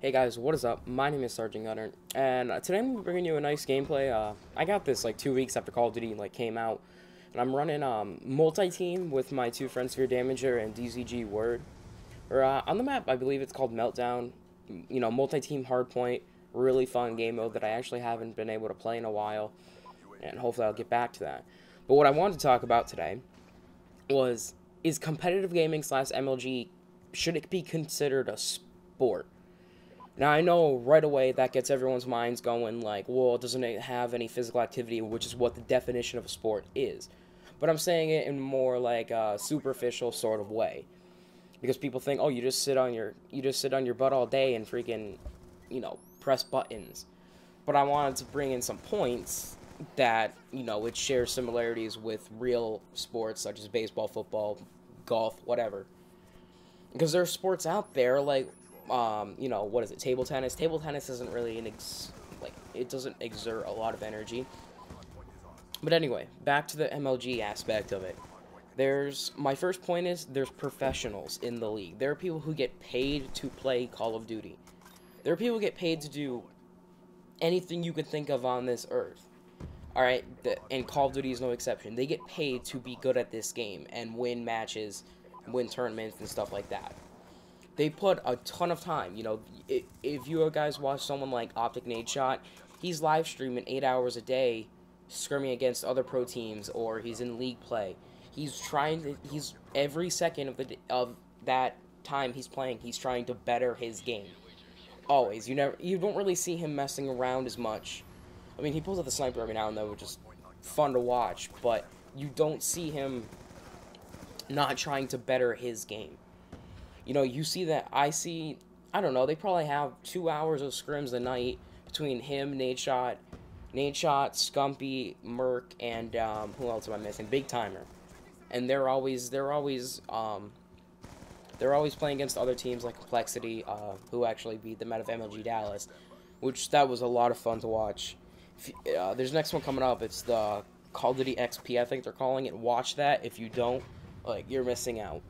Hey guys, what is up? My name is Sergeant Gunner, and today I'm bringing you a nice gameplay. I got this like 2 weeks after Call of Duty came out, and I'm running multi-team with my two friends, Fear Damager and DZG Word. Or on the map, I believe it's called Meltdown. You know, multi-team hardpoint, really fun game mode that I actually haven't been able to play in a while, and hopefully I'll get back to that. But what I wanted to talk about today was is competitive gaming slash MLG, should it be considered a sport? Now, I know right away that gets everyone's minds going like, well, doesn't it have any physical activity, which is what the definition of a sport is. But I'm saying it in more like a superficial sort of way. Because people think, oh, you just sit on your butt all day and freaking, press buttons. But I wanted to bring in some points that, it shares similarities with real sports such as baseball, football, golf, whatever. Because there are sports out there like what is it, table tennis. Table tennis isn't really it doesn't exert a lot of energy. But anyway, back to the MLG aspect of it. My first point is there's professionals in the league. There are people who get paid to play Call of Duty. There are people who get paid to do anything you could think of on this earth. Alright, and Call of Duty is no exception. They get paid to be good at this game and win matches, win tournaments and stuff like that. They put a ton of time. If you guys watch someone like Optic Nadeshot, he's live streaming 8 hours a day, scrimming against other pro teams, or he's in league play. He's every second of that time he's playing, he's trying to better his game. Always. You don't really see him messing around as much. I mean, he pulls out the sniper every now and then, which is fun to watch, but you don't see him not trying to better his game. You see that, I don't know, they probably have 2 hours of scrims a night between him, Nadeshot, Scumpy, Merc, and, who else am I missing? Big Timer. And they're always playing against other teams like Complexity, who actually beat them out of MLG Dallas, which that was a lot of fun to watch. There's next one coming up, it's the Call of Duty XP, I think they're calling it. Watch that. If you don't, you're missing out.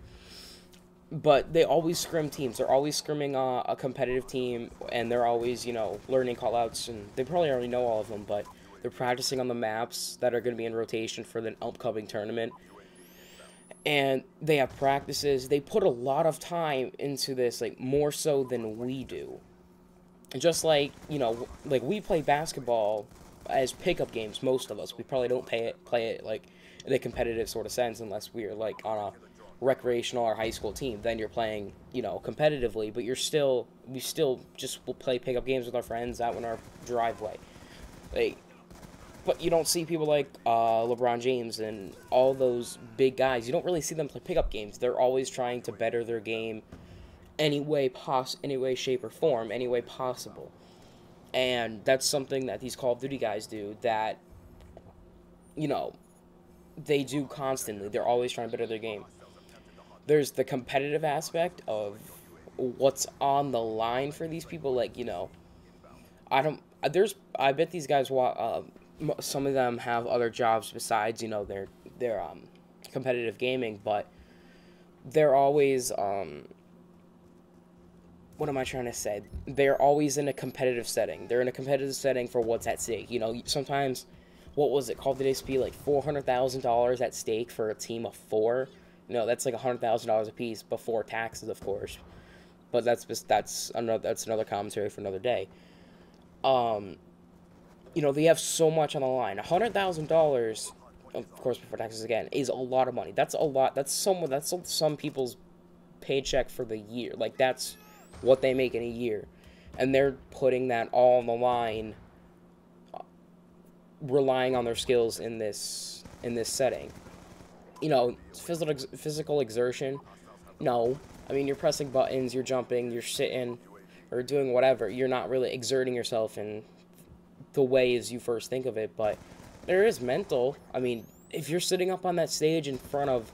But they always scrim teams. They're always scrimming a competitive team, and they're always, learning callouts, and they probably already know all of them, but they're practicing on the maps that are going to be in rotation for the upcoming tournament. And they have practices. They put a lot of time into this, more so than we do. Just like, we play basketball as pickup games, most of us. We probably don't play it, in a competitive sort of sense unless we're, on a recreational or high school team. Then you're playing, competitively, but we still just will play pickup games with our friends out in our driveway. But you don't see people like LeBron James and all those big guys. You don't really see them play pickup games. They're always trying to better their game any way, shape, or form, any way possible. And that's something that these Call of Duty guys do that, they do constantly. They're always trying to better their game. There's the competitive aspect of what's on the line for these people. I bet these guys, some of them have other jobs besides, their competitive gaming, but they're always, what am I trying to say? They're always in a competitive setting. They're in a competitive setting for what's at stake. Sometimes, what was it, Call of Duty XP, like $400,000 at stake for a team of 4? That's like $100,000 a piece before taxes, of course. But that's another commentary for another day. They have so much on the line. $100,000, of course, before taxes again, is a lot of money. That's a lot. That's some people's paycheck for the year. That's what they make in a year, and they're putting that all on the line, relying on their skills in this setting. Physical exertion, no. I mean, you're pressing buttons, you're jumping, you're sitting, or doing whatever. You're not really exerting yourself in the way as you first think of it, but there is mental. I mean, if you're sitting up on that stage in front of,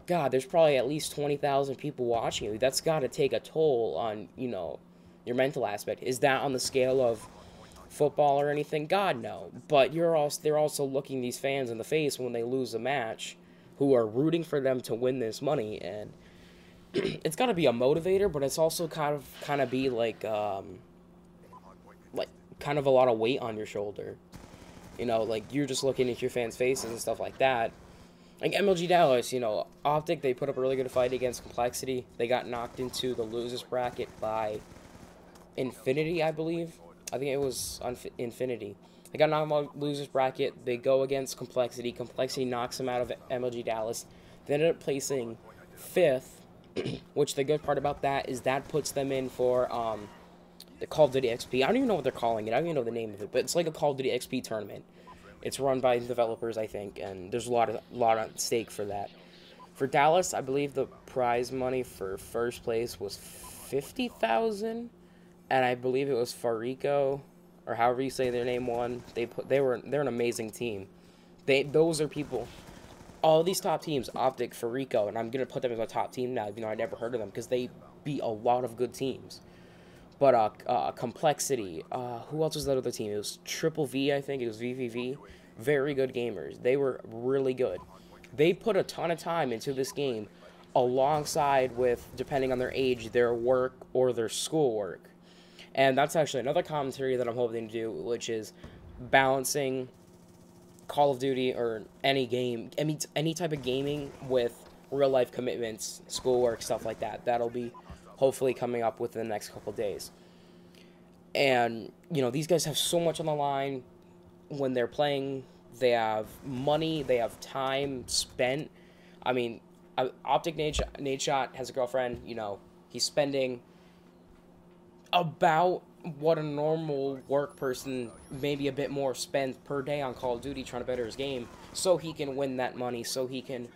God, there's probably at least 20,000 people watching you. That's got to take a toll on, your mental aspect. Is that on the scale of football or anything? God, no. But they're also looking these fans in the face when they lose a match, who are rooting for them to win this money, and it's got to be a motivator, but it's also kind of be like kind of a lot of weight on your shoulder. You know, like you're just looking at your fans' faces and stuff like that. Like MLG Dallas, you know, Optic, they put up a really good fight against Complexity. They got knocked into the losers bracket by Infinity, I believe. I think it was on Infinity. They got knocked out losers bracket. They go against Complexity. Complexity knocks them out of MLG Dallas. They ended up placing 5th, which the good part about that is that puts them in for the Call of Duty XP. I don't even know what they're calling it. I don't even know the name of it, but it's like a Call of Duty XP tournament. It's run by developers, I think, and there's a lot at stake for that. For Dallas, I believe the prize money for first place was 50,000, and I believe it was Farico, or however you say their name, won. They're an amazing team. Those are people. All these top teams, Optic, Farico, and I'm gonna put them as a top team now, even though I never heard of them because they beat a lot of good teams. But Complexity, who else was that other team? It was Triple V, I think. It was VVV. Very good gamers. They were really good. They put a ton of time into this game alongside with, depending on their age, their work or their schoolwork. And that's actually another commentary that I'm hoping to do, which is balancing Call of Duty or any game, any type of gaming with real-life commitments, schoolwork, stuff like that. That'll be hopefully coming up within the next couple days. And, you know, these guys have so much on the line when they're playing. They have money, they have time spent. I mean, Optic Nadeshot has a girlfriend, you know, he's spending about what a normal work person, maybe a bit more, spends per day on Call of Duty trying to better his game, so he can win that money, so he can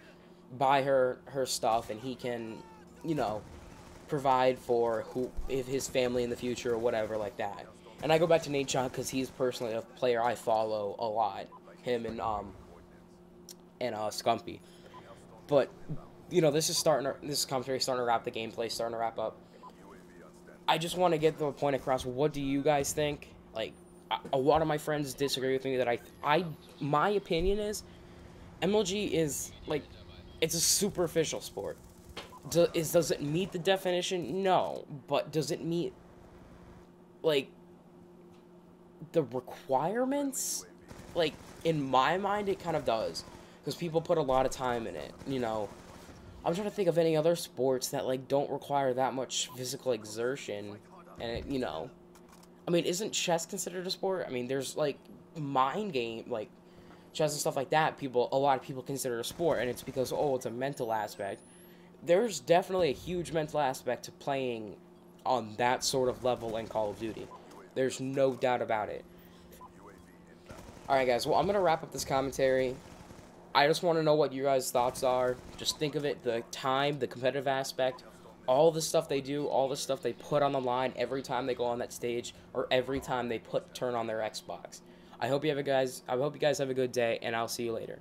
buy her stuff, and he can, you know, provide for his family in the future or whatever like that. And I go back to Nadeshot because he's personally a player I follow a lot. Him and Scumpy. But you know, this commentary starting to wrap the gameplay, starting to wrap up. I just want to get the point across. What do you guys think? Like, a lot of my friends disagree with me that my opinion is MLG is like, it's a superficial sport. Does it meet the definition? No. But does it meet, like, the requirements? Like, in my mind, it kind of does. Because people put a lot of time in it, you know. I'm trying to think of any other sports that, like, don't require that much physical exertion. And, you know. I mean, isn't chess considered a sport? I mean, there's, like, mind game, like, chess and stuff like that. A lot of people consider a sport. And it's because, oh, it's a mental aspect. There's definitely a huge mental aspect to playing on that sort of level in Call of Duty. There's no doubt about it. Alright guys, well I'm going to wrap up this commentary. I just want to know what you guys' thoughts are. Just think of it, the time, the competitive aspect, all the stuff they do, all the stuff they put on the line every time they go on that stage, or every time they turn on their Xbox. I hope you guys have a good day, and I'll see you later.